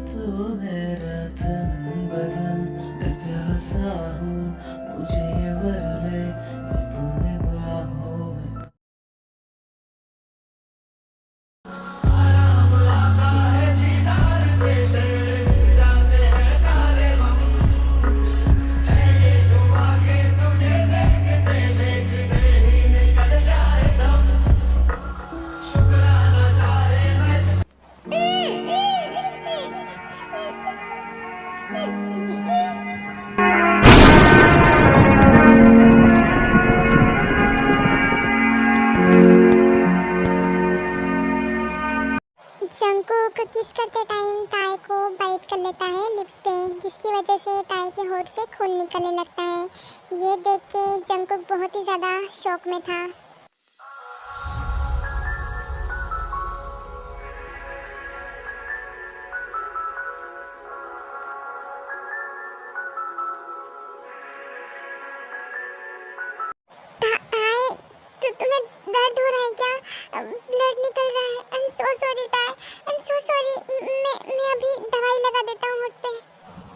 तू मेरा तन बदन मैं प्यासा हूँ मुझे भर ले अपने बाहों में। जंकुक किस करते टाइम ताई को बाइट कर लेता है लिप्स पे, जिसकी वजह से ताई के होठ से खून निकलने लगता है। ये देख के जंकुक बहुत ही ज़्यादा शॉक में था। ताई, तुम्हें दर्द हो रहा है क्या? ब्लड निकल रहा है। आई एम सो सॉरी ताई, आई एम सो सॉरी। मैं अभी दवाई लगा देता हूँ होठ पे।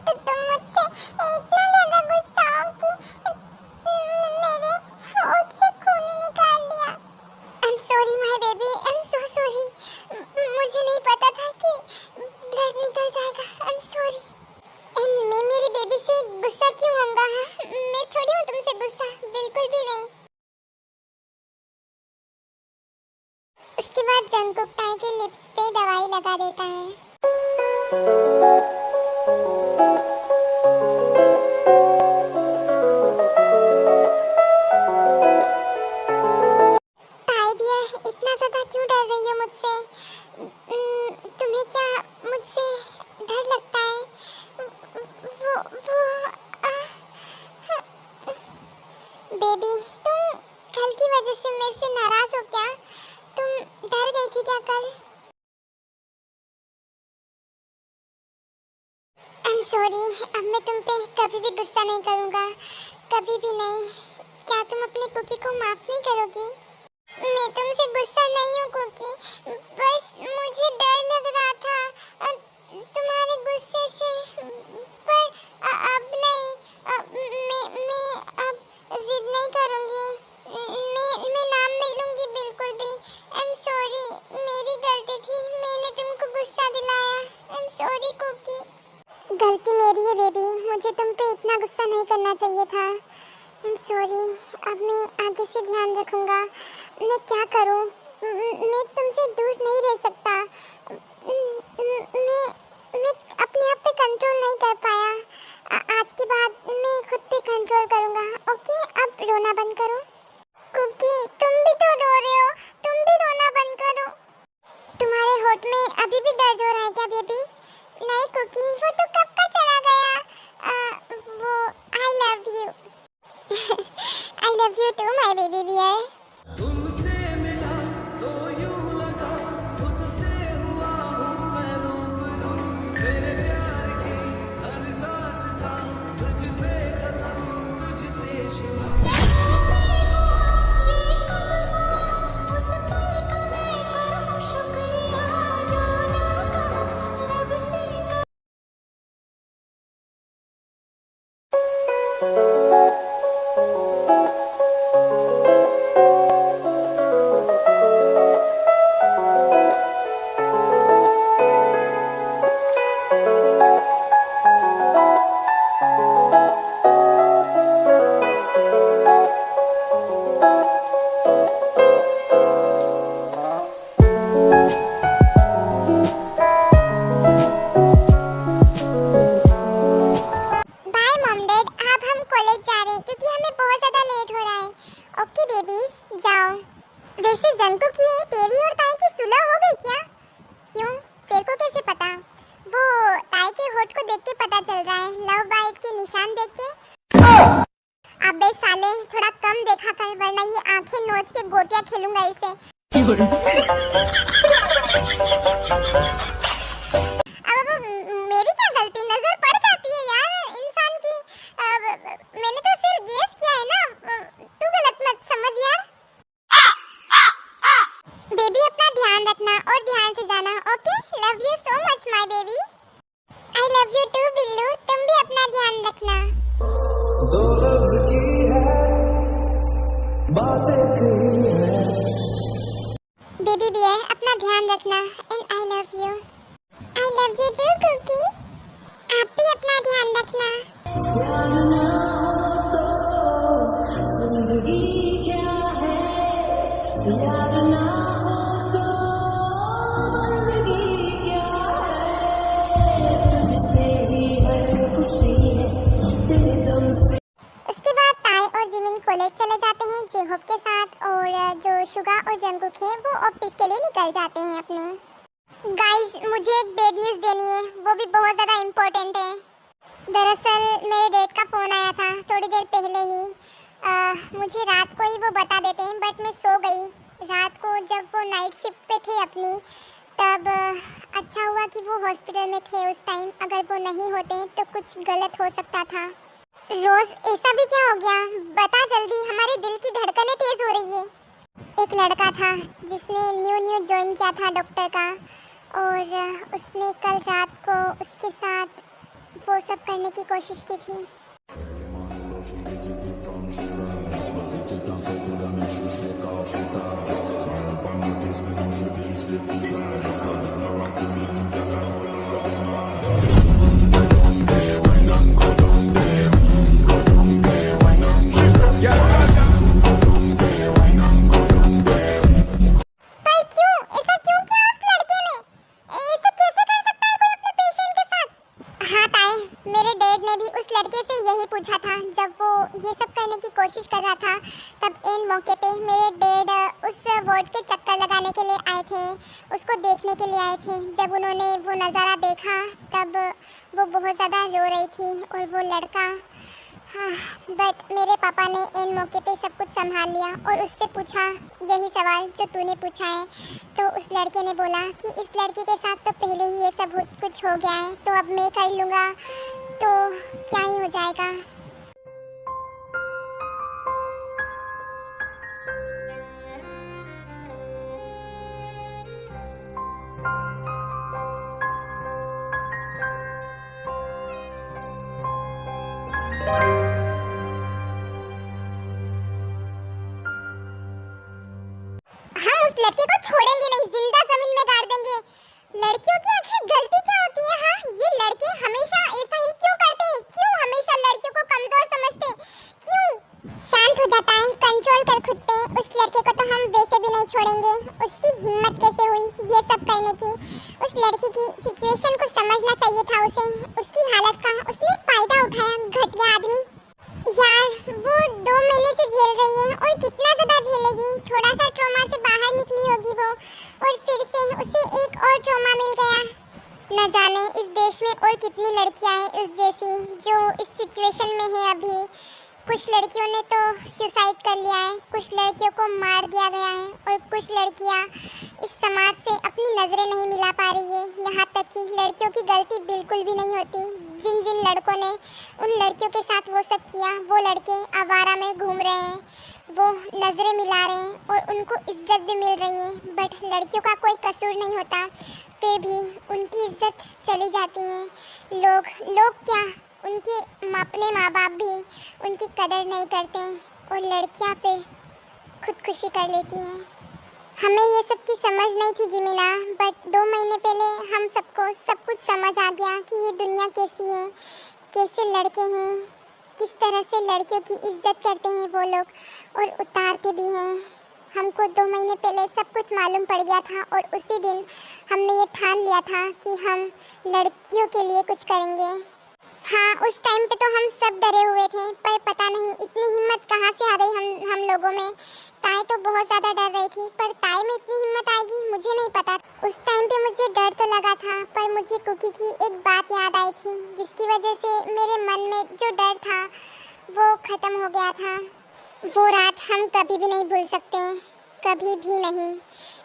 तो तुम मुझसे इतना ज़्यादा गुस्सा हो कि मेरे होठ से खून ही निकाल दिया। आई am sorry my baby, I am so sorry. मुझे नहीं पता था कि ब्लड निकल जाएगा। आई एम सॉरी। एंड मैं मेरी बेबी से गुस्सा क्यों होऊंगा? मैं थोड़ी हूँ तुमसे गुस्सा, बिल्कुल भी नहीं। उसके बाद जंकुक ताई के लिप्स पे दवाई लगा देता है। ताई भैया, इतना ज़्यादा क्यों डर रही हो मुझसे? तुम्हें क्या मुझसे डर लगता है? वो आ, बेबी, तुम कल की वजह से मेरे से नाराज हो क्या? तुम डर गई थी क्या कल? आई एम सॉरी। अब मैं तुम पे कभी भी गुस्सा नहीं करूँगा, कभी भी नहीं। क्या तुम अपनी कुकी को माफ नहीं करोगी? मैं तुमसे गुस्सा नहीं हूँ कुकी, बस मुझे डर लग रहा था तुम्हारे गुस्से से। पर अब नहीं। मैं अब जिद नहीं करूँगी। मैं नाम नहीं लूँगी बिल्कुल भी। आई एम सॉरी, मेरी गलती थी, मैंने तुमको गुस्सा दिलाया। I am sorry Cookie. गलती मेरी है बेबी, मुझे तुम पे इतना गुस्सा नहीं करना चाहिए था। आई एम सॉरी। अब मैं आगे से ध्यान रखूँगा। मैं क्या करूँ? मैं तुमसे दूर नहीं रह सकता। मैं अपने आप पे कंट्रोल नहीं कर पाया। आज के बाद मैं खुद पे कंट्रोल करूँगा। ओके, अब रोना बंद करो। कुकी, तुम भी तो रो रहे हो, तुम भी रोना बंद करो। तुम्हारे होठ में अभी भी दर्द हो रहा है क्या बेबी? नहीं कुकी, वो तो कब का चला गया। वो I love you. I love you too my baby bear. तुमसे मिला तो यूं लगा खुद से हुआ हूँ मैं रूबरू। मेरे प्यार की हर दास्तां तुझ पे खत्म, तुझसे शुरू। बाय मॉम डैड, अब हम कॉलेज जा रहे हैं क्योंकि हमें बहुत ज़्यादा लेट हो रहा है। ओके बेबीज, जाओ। वैसे जंकुक, ये तेरी और ताई की सुलह हो गई क्या? क्यों, तेरे को कैसे पता? वो ताई के होठ को देख के पता चल रहा है, लव बाइट के निशान देख के। अबे साले, थोड़ा कम देखा कर वरना ये आंखें नोच के गोटियां खेलूंगा इसे। अब मेरी क्या गलती? नजर पड़ जाती है यार इंसान की। मैंने तो सिर्फ गेस किया है ना, तू गलत मत समझ यार। बेबी, अपना ध्यान रखना और ध्यान से जाना। Okay, love you so much my baby. रखना। दो लफ्ज की है बातें कही है। बेबी बियर, अपना ध्यान रखना and I love you. I love you too Cookie. आप भी अपना ध्यान रखना। प्यार ना हो तो जिंदगी क्या है, प्यार ना हो तो जिंदगी क्या है, तुझसे ही हर खुशी है, तेरे दम से। उसके बाद ताई और जिमिन कॉलेज चले जाते हैं जेहोप के साथ, और जो शुगा और जंगकुक है वो ऑफिस के लिए निकल जाते हैं अपने। गाइस, मुझे एक बैड न्यूज़ देनी है, वो भी बहुत ज़्यादा इम्पोर्टेंट है। दरअसल मेरे डैड का फ़ोन आया था थोड़ी देर पहले ही। मुझे रात को ही वो बता देते हैं, बट मैं सो गई रात को जब वो नाइट शिफ्ट पे थे अपनी। तब अच्छा हुआ कि वो हॉस्पिटल में थे उस टाइम, अगर वो नहीं होते तो कुछ गलत हो सकता था। रोज, ऐसा भी क्या हो गया? बता जल्दी, हमारे दिल की धड़कनें तेज हो रही है। एक लड़का था जिसने न्यू ज्वाइन किया था डॉक्टर का, और उसने कल रात को उसके साथ वो सब करने की कोशिश की थी। पर क्यों? ऐसा क्यों किया उस लड़के ने? ऐसे कैसे कर सकता है कोई अपने पेशेंट के साथ? हाँ ताई, मेरे डैड ने भी उस लड़के से यही पूछा था जब वो ये सब करने की कोशिश कर रहा था। तब इन मौके पे मेरे डैड उस वार्ड के चक्कर लगाने के लिए आए थे, उसको देखने के लिए आए थे। जब उन्होंने वो नज़ारा देखा तब वो बहुत ज़्यादा रो रही थी, और वो लड़का। हाँ, बट मेरे पापा ने इन मौके पे सब कुछ संभाल लिया और उससे पूछा यही सवाल जो तूने पूछा है। तो उस लड़के ने बोला कि इस लड़के के साथ तो पहले ही ये सब कुछ हो गया है, तो अब मैं कर लूँगा तो क्या ही हो जाएगा। हम उस लड़के को छोड़ेंगे नहीं, जिंदा जमीन में गाड़ देंगे। लड़कियों की आखिर गलती क्या होती है? हाँ, ये लड़के हमेशा ऐसा ही क्यों करते हैं? क्यों हमेशा लड़कियों को कमजोर समझते हैं? क्यों? शांत हो जाता है, कंट्रोल कर खुद पे। उस लड़के को तो हम वैसे भी नहीं छोड़ेंगे। उसकी हिम्मत कैसे हुई ये सब करने की? उस लड़की की सिचुएशन को समझना चाहिए था उसे, उसकी हालत का। उसने फायदा उठाया, घटिया आदमी। यार, वो 2 महीने से झेल रही है, और कितना ज़्यादा झेलेगी? थोड़ा सा ट्रॉमा से बाहर निकली होगी वो, और फिर से उसे एक और ट्रॉमा मिल गया। न जाने इस देश में और कितनी लड़कियां हैं उस जैसी जो इस सिचुएशन में है अभी। कुछ लड़कियों ने तो सुसाइड कर लिया है, कुछ लड़कियों को मार दिया गया है, और कुछ लड़कियां इस समाज से अपनी नज़रें नहीं मिला पा रही है। यहाँ तक कि लड़कियों की गलती बिल्कुल भी नहीं होती। जिन जिन लड़कों ने उन लड़कियों के साथ वो सब किया, वो लड़के आवारा में घूम रहे हैं, वो नज़रें मिला रहे हैं, और उनको इज्जत भी मिल रही है। बट लड़कियों का कोई कसूर नहीं होता, फिर भी उनकी इज्जत चली जाती है। लोग क्या, उनके अपने माँ बाप भी उनकी कदर नहीं करते हैं, और लड़कियाँ फिर खुदकुशी कर लेती हैं। हमें ये सब की समझ नहीं थी जिमिना, बट 2 महीने पहले हम सबको सब कुछ समझ आ गया कि ये दुनिया कैसी है, कैसे लड़के हैं, किस तरह से लड़कियों की इज्जत करते हैं वो लोग, और उतारते भी हैं। हमको 2 महीने पहले सब कुछ मालूम पड़ गया था, और उसी दिन हमने ये ठान लिया था कि हम लड़कियों के लिए कुछ करेंगे। हाँ, उस टाइम पे तो हम सब डरे हुए थे, पर पता नहीं इतनी हिम्मत कहाँ से आ गई हम लोगों में। ताई तो बहुत ज़्यादा डर रही थी, पर ताई में इतनी हिम्मत आएगी मुझे नहीं पता। उस टाइम पे मुझे डर तो लगा था, पर मुझे कुकी की एक बात याद आई थी, जिसकी वजह से मेरे मन में जो डर था वो ख़त्म हो गया था। वो रात हम कभी भी नहीं भूल सकते, कभी भी नहीं।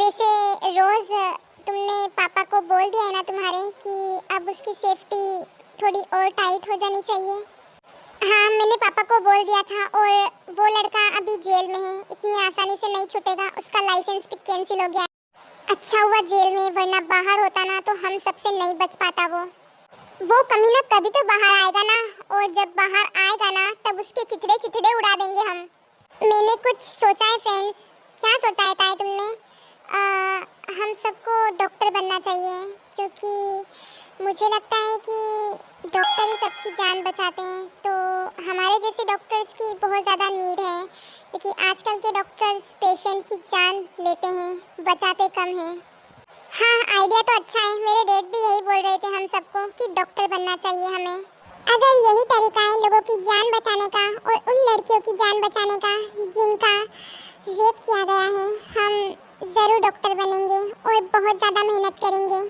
वैसे रोज़ तुमने पापा को बोल दिया है ना तुम्हारे कि अब उसकी सेफ्टी थोड़ी और टाइट हो जानी चाहिए? हाँ, मैंने पापा को बोल दिया था, और वो लड़का अभी जेल में है, इतनी आसानी से नहीं छूटेगा, उसका लाइसेंस भी कैंसिल हो गया है। अच्छा हुआ जेल में, वरना बाहर होता ना तो हम सबसे नहीं बच पाता वो। वो कमीना कभी तो बाहर आएगा ना, और जब बाहर आएगा ना तब उसके चिथड़े चिथड़े उड़ा देंगे हम। मैंने कुछ सोचा है फ्रेंड्स। क्या सोचा है ताई तुमने? हम सबको डॉक्टर बनना चाहिए, क्योंकि मुझे लगता है कि डॉक्टर ही सबकी जान बचाते हैं। तो हमारे जैसे डॉक्टर्स की बहुत ज़्यादा नीड है, क्योंकि आजकल के डॉक्टर्स पेशेंट की जान लेते हैं, बचाते कम हैं। हाँ, आइडिया तो अच्छा है। मेरे डैड भी यही बोल रहे थे हम सबको कि डॉक्टर बनना चाहिए हमें। अगर यही तरीका है लोगों की जान बचाने का और उन लड़कियों की जान बचाने का जिनका रेप किया गया है, हम ज़रूर डॉक्टर बनेंगे और बहुत ज़्यादा मेहनत करेंगे।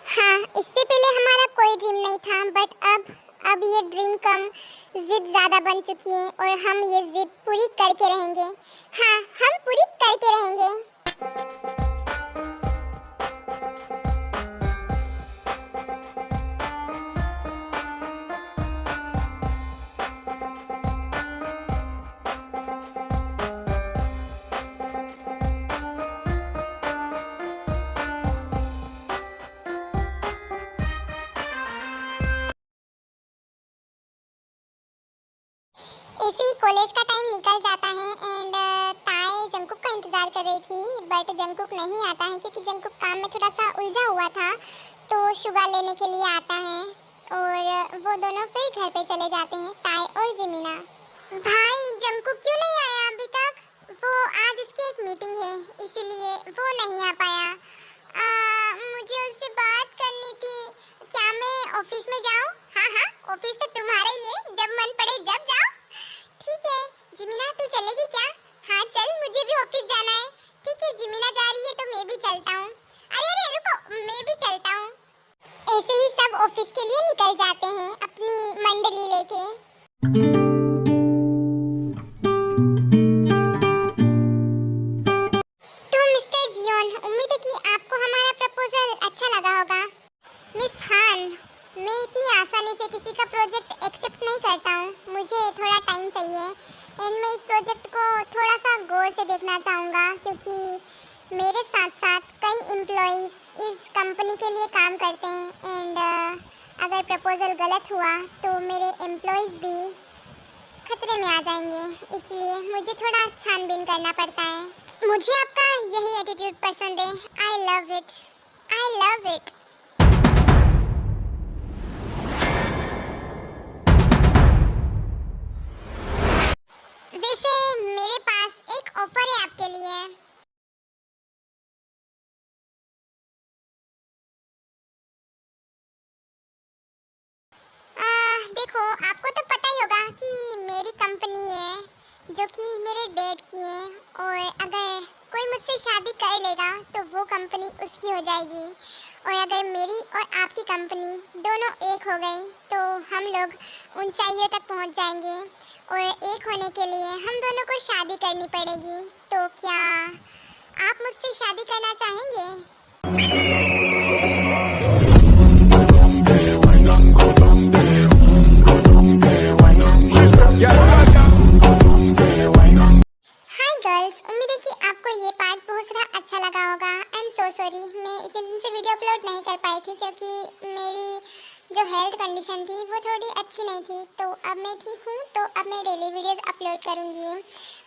हाँ, इससे पहले हमारा कोई ड्रीम नहीं था, बट अब ये ड्रीम कम जिद ज़्यादा बन चुकी है और हम ये जिद पूरी करके रहेंगे। हाँ, हम पूरी करके रहेंगे। ऐसे ही कॉलेज का टाइम निकल जाता है एंड ताई जंकुक का इंतज़ार कर रही थी, बट जंकुक नहीं आता है क्योंकि जंकुक काम में थोड़ा सा उलझा हुआ था। तो शुगर लेने के लिए आता है और वो दोनों फिर घर पे चले जाते हैं, ताई और जिमिना। भाई जंकुक क्यों नहीं आया अभी तक? वो आज उसकी एक मीटिंग है इसीलिए वो नहीं आ पाया। मुझे उससे बात करनी थी। क्या मैं ऑफिस में जाऊँ? हाँ हाँ, ऑफिस तो तुम्हारा ही है, जब मन पड़े जब जाओ। ठीक है जिमिना, तू चलेगी क्या? हाँ चल, मुझे भी ऑफिस जाना है। ठीक है, जिमिना जा रही है तो मैं भी चलता हूँ। अरे अरे रुको, मैं भी चलता हूँ। ऐसे ही सब ऑफिस के लिए निकल जाते हैं अपनी मंडली लेके। तो मिस्टर जियोन, उम्मीद है कि आपको हमारा प्रपोजल अच्छा लगा होगा। मिस हान, मैं इतनी आसानी से किसी का प्रोजेक्ट एक्सेप्ट नहीं करता हूँ। मुझे थोड़ा टाइम चाहिए एंड मैं इस प्रोजेक्ट को थोड़ा सा गौर से देखना चाहूँगा, क्योंकि मेरे साथ साथ कई एम्प्लॉइज़ इस कंपनी के लिए काम करते हैं एंड अगर प्रपोजल गलत हुआ तो मेरे एम्प्लॉइज़ भी खतरे में आ जाएंगे, इसलिए मुझे थोड़ा छानबीन करना पड़ता है। मुझे आपका यही एटीट्यूड पसंद है। I love it, I love it. वैसे मेरे पास एक ऑफर है आपके लिए। देखो, आपको तो पता ही होगा कि मेरी कंपनी है जो कि मेरे डैड की है, और अगर कोई मुझसे शादी कर लेगा तो वो कंपनी उसकी हो जाएगी, और अगर मेरी और आपकी कंपनी दोनों एक हो गई तो हम लोग ऊंचाइयों तक पहुंच जाएंगे, और एक होने के लिए हम दोनों को शादी करनी पड़ेगी। तो क्या आप मुझसे शादी करना चाहेंगे? हाय गर्ल्स, उम्मीद है कि आपको ये पार्ट बहुत सारा अच्छा लगा होगा। आई एम सो सॉरी, मैं इतने दिन से वीडियो अपलोड नहीं कर पाई थी क्योंकि मेरी जो हेल्थ कंडीशन थी वो थोड़ी अच्छी नहीं थी। तो अब मैं ठीक हूँ, तो अब मैं डेली वीडियोस अपलोड करूँगी।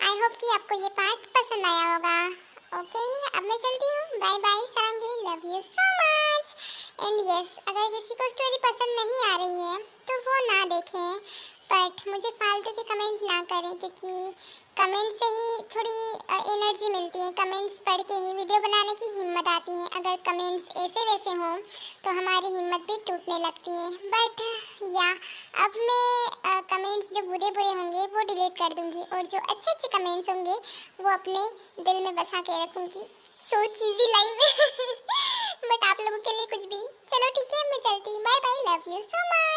आई होप कि आपको ये पार्ट पसंद आया होगा। ओके, अब मैं चलती हूँ। Bye bye Sarangi, love you so much. And yes, अगर किसी को स्टोरी पसंद नहीं आ रही है तो वो ना देखें, बट मुझे फालतू के कमेंट ना करें, क्योंकि कमेंट से ही थोड़ी एनर्जी मिलती है। कमेंट्स पढ़ के ही वीडियो बनाने की हिम्मत आती है। अगर कमेंट्स ऐसे वैसे हों तो हमारी हिम्मत भी टूटने लगती है। बट या अब मैं कमेंट्स जो बुरे बुरे होंगे वो डिलीट कर दूंगी, और जो अच्छे अच्छे कमेंट्स होंगे वो अपने दिल में बसा के रखूंगी। सो चीज़ी लाइफ बट आप लोगों के लिए कुछ भी। चलो ठीक है, मैं चलती हूँ। Bye bye, love you so much.